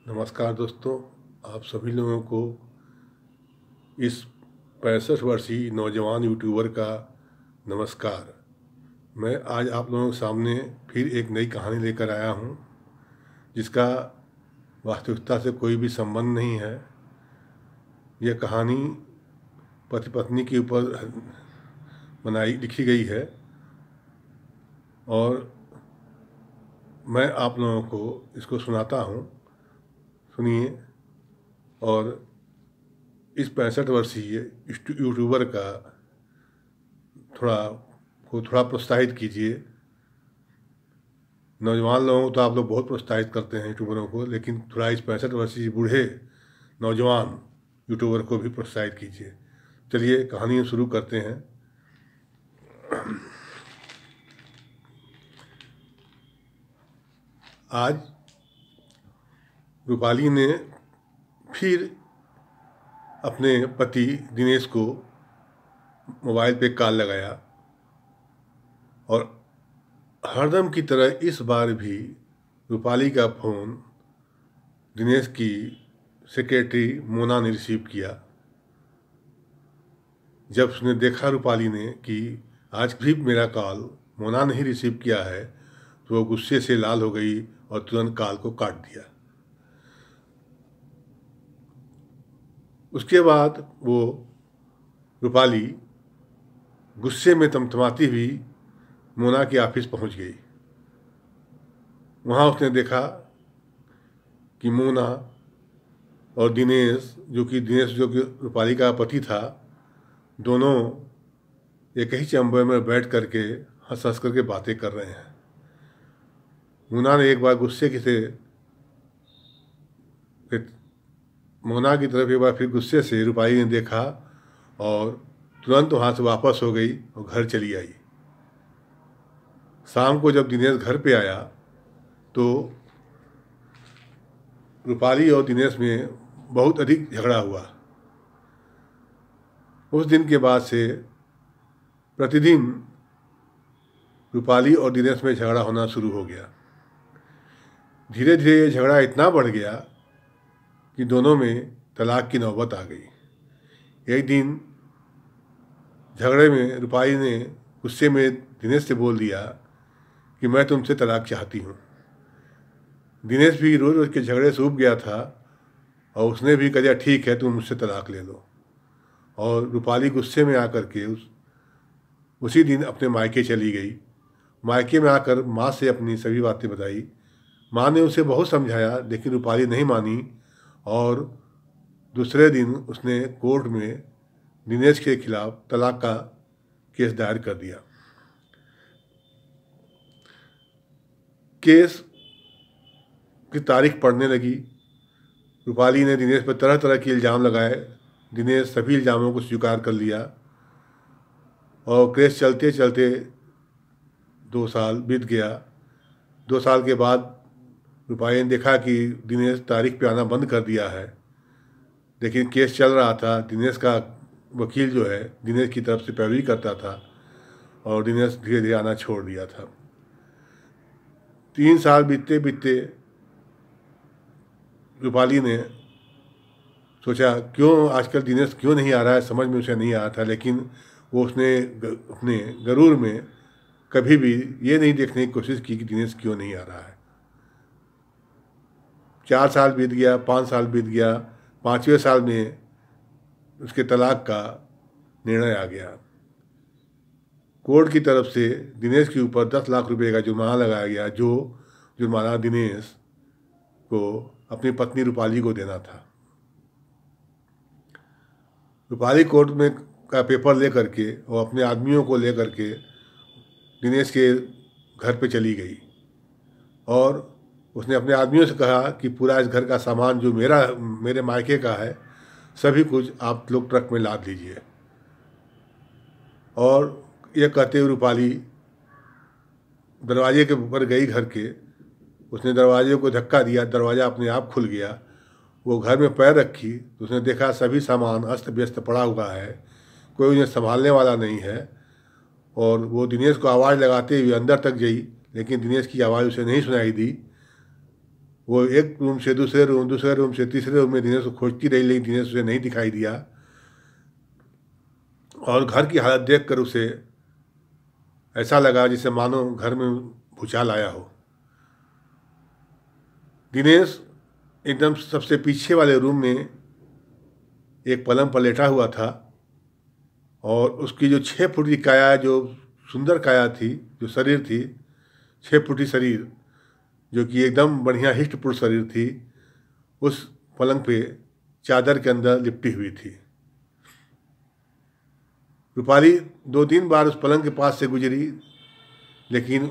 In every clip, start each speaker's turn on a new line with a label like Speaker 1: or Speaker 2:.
Speaker 1: नमस्कार दोस्तों, आप सभी लोगों को इस 65 वर्षीय नौजवान यूट्यूबर का नमस्कार। मैं आज आप लोगों के सामने फिर एक नई कहानी लेकर आया हूँ, जिसका वास्तविकता से कोई भी संबंध नहीं है। यह कहानी पति पत्नी के ऊपर लिखी गई है और मैं आप लोगों को इसको सुनाता हूँ। सुनिए और इस 65 वर्षीय यूट्यूबर का थोड़ा प्रोत्साहित कीजिए। नौजवान लोगों को तो आप लोग बहुत प्रोत्साहित करते हैं यूट्यूबरों को, लेकिन थोड़ा इस 65 वर्षीय बूढ़े नौजवान यूट्यूबर को भी प्रोत्साहित कीजिए। चलिए कहानी शुरू करते हैं। आज रूपाली ने फिर अपने पति दिनेश को मोबाइल पे कॉल लगाया और हरदम की तरह इस बार भी रूपाली का फ़ोन दिनेश की सेक्रेटरी मोना ने रिसीव किया। जब उसने देखा रूपाली ने कि आज भी मेरा कॉल मोना ने ही रिसीव किया है, तो वो गुस्से से लाल हो गई और तुरंत कॉल को काट दिया। उसके बाद वो रूपाली गुस्से में तमतमाती हुई मोना के ऑफिस पहुंच गई। वहाँ उसने देखा कि मोना और दिनेश जो कि रूपाली का पति था, दोनों एक ही चैम्बर में बैठ करके हंस हंस करके बातें कर रहे हैं। मोना ने एक बार मोना की तरफ एक बार फिर गुस्से से रूपाली ने देखा और तुरंत वहाँ से वापस हो गई और घर चली आई। शाम को जब दिनेश घर पे आया तो रूपाली और दिनेश में बहुत अधिक झगड़ा हुआ। उस दिन के बाद से प्रतिदिन रूपाली और दिनेश में झगड़ा होना शुरू हो गया। धीरे धीरे ये झगड़ा इतना बढ़ गया कि दोनों में तलाक की नौबत आ गई। एक दिन झगड़े में रूपाली ने गुस्से में दिनेश से बोल दिया कि मैं तुमसे तलाक चाहती हूँ। दिनेश भी रोज़ रोज़ के झगड़े से ऊब गया था और उसने भी कहा ठीक है, तुम मुझसे तलाक ले लो। और रूपाली गुस्से में आकर के उसी दिन अपने मायके चली गई। मायके में आकर माँ से अपनी सभी बातें बताई। माँ ने उसे बहुत समझाया, लेकिन रूपाली नहीं मानी और दूसरे दिन उसने कोर्ट में दिनेश के खिलाफ तलाक का केस दायर कर दिया। केस की तारीख पड़ने लगी। रूपाली ने दिनेश पर तरह तरह के इल्ज़ाम लगाए। दिनेश सभी इल्ज़ामों को स्वीकार कर लिया और केस चलते चलते 2 साल बीत गया। 2 साल के बाद रूपाली ने देखा कि दिनेश तारीख पे आना बंद कर दिया है, लेकिन केस चल रहा था। दिनेश का वकील जो है दिनेश की तरफ से पैरवी करता था और दिनेश धीरे धीरे आना छोड़ दिया था। 3 साल बीतते बीतते रूपाली ने सोचा क्यों आजकल दिनेश क्यों नहीं आ रहा है, समझ में उसे नहीं आ रहा था। लेकिन उसने अपने गरूर में कभी भी ये नहीं देखने की कोशिश की कि दिनेश क्यों नहीं आ रहा है। 4 साल बीत गया, 5 साल बीत गया। 5वें साल में उसके तलाक का निर्णय आ गया। कोर्ट की तरफ से दिनेश के ऊपर 10 लाख रुपए का जुर्माना लगाया गया, जो जुर्माना दिनेश को अपनी पत्नी रूपाली को देना था। रूपाली कोर्ट में का पेपर ले करके और अपने आदमियों को ले करके दिनेश के घर पे चली गई और उसने अपने आदमियों से कहा कि पूरा इस घर का सामान जो मेरे मायके का है, सभी कुछ आप लोग ट्रक में लाद लीजिए। और यह कहते हुए रूपाली दरवाजे के ऊपर गई घर के। उसने दरवाजे को धक्का दिया, दरवाज़ा अपने आप खुल गया। वो घर में पैर रखी तो उसने देखा सभी सामान अस्त व्यस्त पड़ा हुआ है, कोई उन्हें संभालने वाला नहीं है। और वो दिनेश को आवाज़ लगाते हुए अंदर तक गई, लेकिन दिनेश की आवाज़ उसे नहीं सुनाई दी। वो एक रूम से दूसरे रूम से तीसरे रूम में दिनेश को खोजती रही, लेकिन दिनेश उसे नहीं दिखाई दिया। और घर की हालत देखकर उसे ऐसा लगा जैसे मानो घर में भूचाल आया हो। दिनेश एकदम सबसे पीछे वाले रूम में एक पलंग पर लेटा हुआ था और उसकी जो 6 फुट की काया, जो सुंदर काया थी, जो शरीर थी, 6 फुटी शरीर, जो कि एकदम बढ़िया हिष्ट पुष्ट शरीर थी, उस पलंग पे चादर के अंदर लिपटी हुई थी। रूपाली 2-3 बार उस पलंग के पास से गुजरी, लेकिन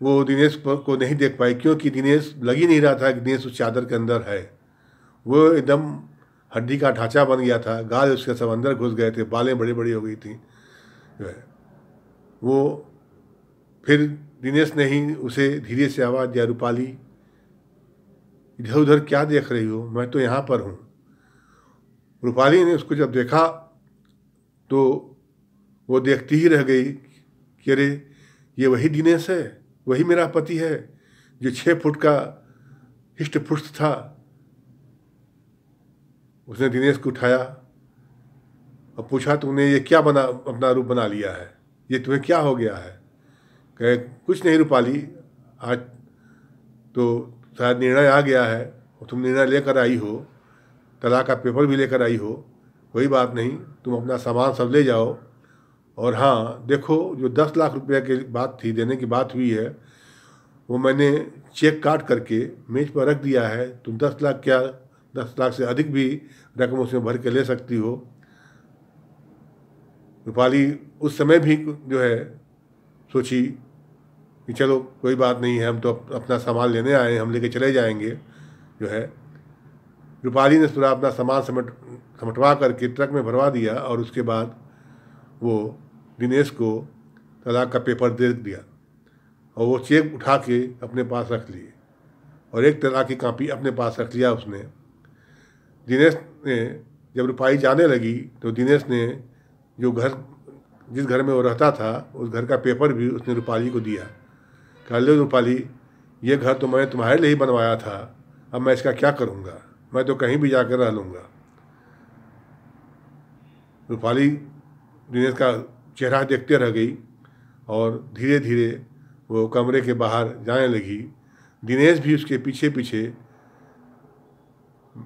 Speaker 1: वो दिनेश को नहीं देख पाई, क्योंकि दिनेश लग ही नहीं रहा था कि दिनेश उस चादर के अंदर है। वो एकदम हड्डी का ढांचा बन गया था, गाल उसके सब अंदर घुस गए थे, बालें बड़ी बड़ी हो गई थी जो है वो। फिर दिनेश ने ही उसे धीरे से आवाज़ दिया, रूपाली इधर उधर क्या देख रही हो, मैं तो यहाँ पर हूँ। रूपाली ने उसको जब देखा तो वो देखती ही रह गई कि अरे ये वही दिनेश है, वही मेरा पति है जो 6 फुट का हिष्ट पुष्ट था। उसने दिनेश को उठाया और पूछा, तुमने ये क्या अपना रूप बना लिया है, ये तुम्हें क्या हो गया है? कहे, कुछ नहीं रूपाली, आज तो शायद निर्णय आ गया है और तुम निर्णय लेकर आई हो, तलाक का पेपर भी लेकर आई हो, कोई बात नहीं, तुम अपना सामान सब ले जाओ। और हाँ देखो, जो 10 लाख रुपये की बात थी, देने की बात हुई है, वो मैंने चेक काट करके मेज पर रख दिया है। तुम 10 लाख क्या, 10 लाख से अधिक भी रकम उसमें भर के ले सकती हो। रूपाली उस समय भी जो है सोची कि चलो कोई बात नहीं है, हम तो अपना सामान लेने आए हैं, हम लेके चले जाएंगे जो है। रूपाली ने पूरा अपना सामान समटवा करके ट्रक में भरवा दिया और उसके बाद वो दिनेश को तलाक का पेपर दे दिया और वो चेक उठा के अपने पास रख लिए और एक तलाक की कॉपी अपने पास रख लिया उसने। दिनेश ने जब रूपाली जाने लगी तो दिनेश ने जिस घर में वो रहता था, उस घर का पेपर भी उसने रूपाली को दिया। कह लो रूपाली, ये घर तो मैं तुम्हारे लिए ही बनवाया था, अब मैं इसका क्या करूँगा, मैं तो कहीं भी जाकर रह लूँगा। रूपाली दिनेश का चेहरा देखते रह गई और धीरे धीरे वो कमरे के बाहर जाने लगी। दिनेश भी उसके पीछे पीछे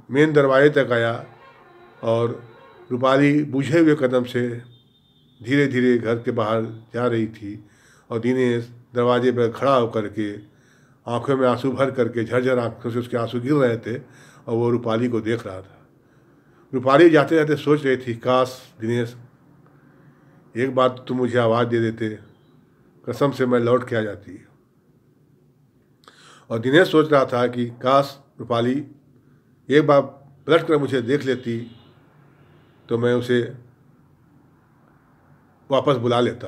Speaker 1: मेन दरवाजे तक आया और रूपाली बुझे हुए कदम से धीरे धीरे घर के बाहर जा रही थी और दिनेश दरवाजे पर खड़ा होकर के आंखों में आंसू भर करके, झरझर आंखों से उसके आंसू गिर रहे थे और वो रूपाली को देख रहा था। रूपाली जाते जाते सोच रही थी, काश दिनेश एक बार तुम मुझे आवाज़ दे देते, कसम से मैं लौट के आ जाती। और दिनेश सोच रहा था कि काश रूपाली एक बार पलट कर मुझे देख लेती तो मैं उसे वापस बुला लेता।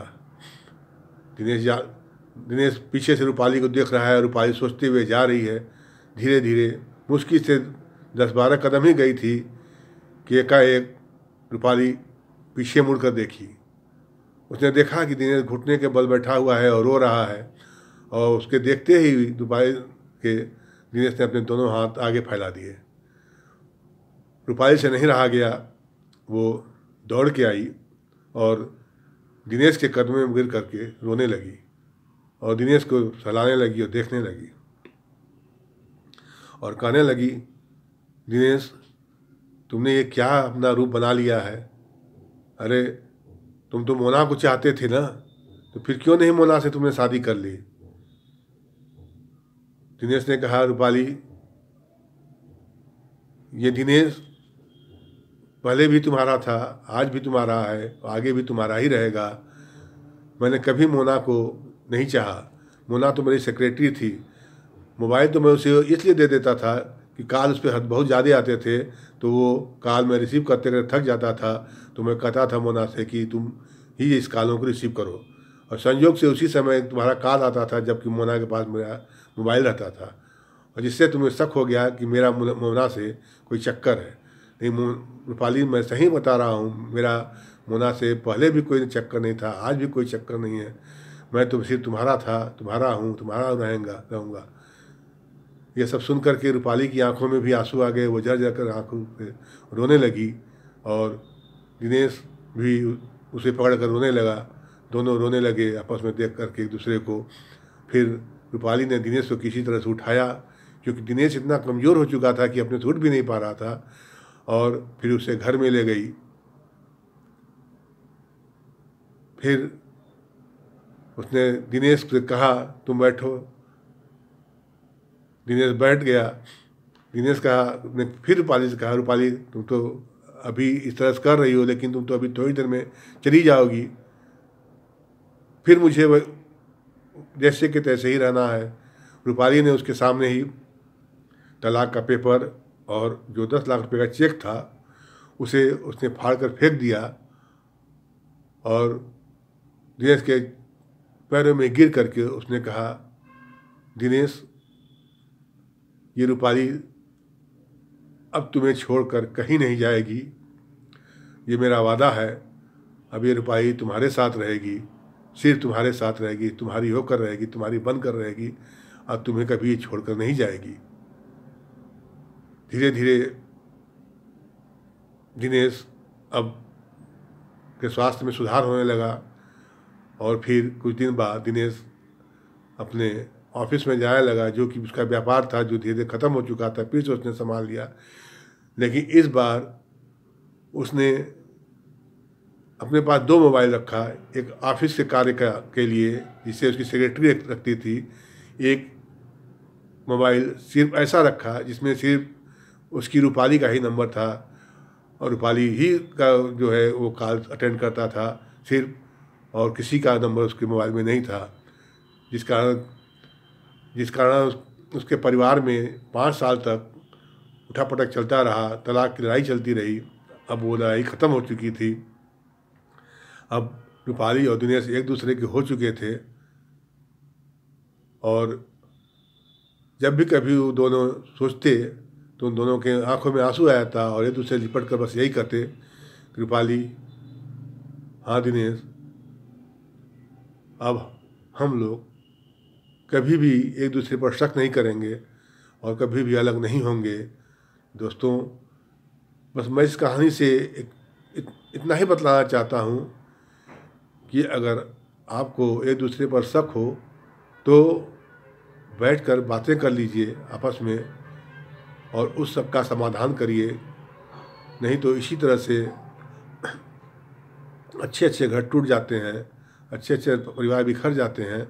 Speaker 1: दिनेश पीछे से रूपाली को देख रहा है, रूपाली सोचते हुए जा रही है। धीरे धीरे मुश्किल से 10-12 कदम ही गई थी कि एकाएक रूपाली पीछे मुड़कर देखी। उसने देखा कि दिनेश घुटने के बल बैठा हुआ है और रो रहा है और उसके देखते ही रूपाली के दिनेश ने अपने दोनों हाथ आगे फैला दिए। रूपाली से नहीं रहा गया, वो दौड़ के आई और दिनेश के कदमों में गिर करके रोने लगी और दिनेश को सहलाने लगी और देखने लगी और कहने लगी, दिनेश तुमने ये क्या अपना रूप बना लिया है? अरे तुम तो मोना को चाहते थे ना, तो फिर क्यों नहीं मोना से तुमने शादी कर ली? दिनेश ने कहा, रूपाली ये दिनेश पहले भी तुम्हारा था, आज भी तुम्हारा है, आगे भी तुम्हारा ही रहेगा। मैंने कभी मोना को नहीं चाहा। मोना तो मेरी सेक्रेटरी थी। मोबाइल तो मैं उसे इसलिए दे देता था कि कॉल उस पर बहुत ज़्यादा आते थे, तो वो कॉल मैं रिसीव करते करते थक जाता था, तो मैं कहता था मोना से कि तुम ही इस कॉलों को रिसीव करो। और संयोग से उसी समय तुम्हारा कॉल आता था जबकि मोना के पास मेरा मोबाइल रहता था, और जिससे तुम्हें शक हो गया कि मेरा मोना से कोई चक्कर है। नहीं रूपाली, मैं सही बता रहा हूँ, मेरा मोना से पहले भी कोई चक्कर नहीं था, आज भी कोई चक्कर नहीं है। मैं तो सिर्फ तुम्हारा था, तुम्हारा हूँ, तुम्हारा रहूँगा। यह सब सुन करके रूपाली की आंखों में भी आंसू आ गए। वो झर कर आंखों पे रोने लगी और दिनेश भी उसे पकड़ कर रोने लगा। दोनों रोने लगे आपस में देख करके एक दूसरे को। फिर रूपाली ने दिनेश को किसी तरह से उठाया, क्योंकि दिनेश इतना कमज़ोर हो चुका था कि अपने से उठ भी नहीं पा रहा था, और फिर उसे घर में ले गई। फिर उसने दिनेश से कहा तुम बैठो। दिनेश बैठ गया। दिनेश ने फिर रूपाली से कहा रूपाली तुम तो अभी इस तरह से कर रही हो, लेकिन तुम तो अभी थोड़ी देर में चली जाओगी, फिर मुझे जैसे कि तैसे ही रहना है। रूपाली ने उसके सामने ही तलाक का पेपर और जो 10 लाख रुपए का चेक था उसे उसने फाड़ कर फेंक दिया और दिनेश के पैरों में गिर करके उसने कहा दिनेश, ये रूपाली अब तुम्हें छोड़कर कहीं नहीं जाएगी, ये मेरा वादा है। अब ये रूपाली तुम्हारे साथ रहेगी, सिर्फ तुम्हारे साथ रहेगी, तुम्हारी होकर रहेगी, तुम्हारी बनकर रहेगी, और तुम्हें कभी ये छोड़कर नहीं जाएगी। धीरे धीरे दिनेश अब के स्वास्थ्य में सुधार होने लगा और फिर कुछ दिन बाद दिनेश अपने ऑफिस में जाने लगा, जो कि उसका व्यापार था जो धीरे धीरे ख़त्म हो चुका था, फिर से उसने संभाल लिया। लेकिन इस बार उसने अपने पास 2 मोबाइल रखा, एक ऑफिस के कार्य के लिए जिसे उसकी सेक्रेटरी रखती थी, एक मोबाइल सिर्फ ऐसा रखा जिसमें सिर्फ उसकी रूपाली का ही नंबर था और रूपाली ही का जो है वो कॉल अटेंड करता था सिर्फ, और किसी का नंबर उसके मोबाइल में नहीं था, जिस कारण उसके परिवार में 5 साल तक उठापटक चलता रहा, तलाक की लड़ाई चलती रही। अब वो लड़ाई ख़त्म हो चुकी थी। अब रूपाली और दिनेश एक दूसरे के हो चुके थे और जब भी कभी वो दोनों सोचते तो उन दोनों के आंखों में आंसू आया था और एक दूसरे लिपट कर बस यही कहते, रूपाली हाँ दिनेश, अब हम लोग कभी भी एक दूसरे पर शक नहीं करेंगे और कभी भी अलग नहीं होंगे। दोस्तों, बस मैं इस कहानी से इतना ही बतलाना चाहता हूँ कि अगर आपको एक दूसरे पर शक हो तो बैठकर बातें कर लीजिए आपस में और उस सब का समाधान करिए, नहीं तो इसी तरह से अच्छे अच्छे घर टूट जाते हैं, अच्छे अच्छे परिवार बिखर जाते हैं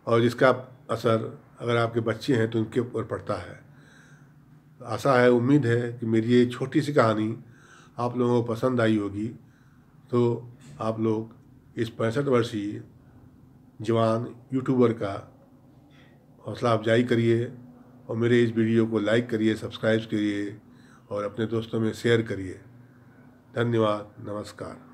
Speaker 1: और जिसका असर अगर आपके बच्चे हैं तो उनके ऊपर पड़ता है। आशा है, उम्मीद है कि मेरी ये छोटी सी कहानी आप लोगों को पसंद आई होगी। तो आप लोग इस 65 वर्षीय जवान यूट्यूबर का हौसला अफजाई करिए और मेरे इस वीडियो को लाइक करिए, सब्सक्राइब करिए और अपने दोस्तों में शेयर करिए। धन्यवाद, नमस्कार।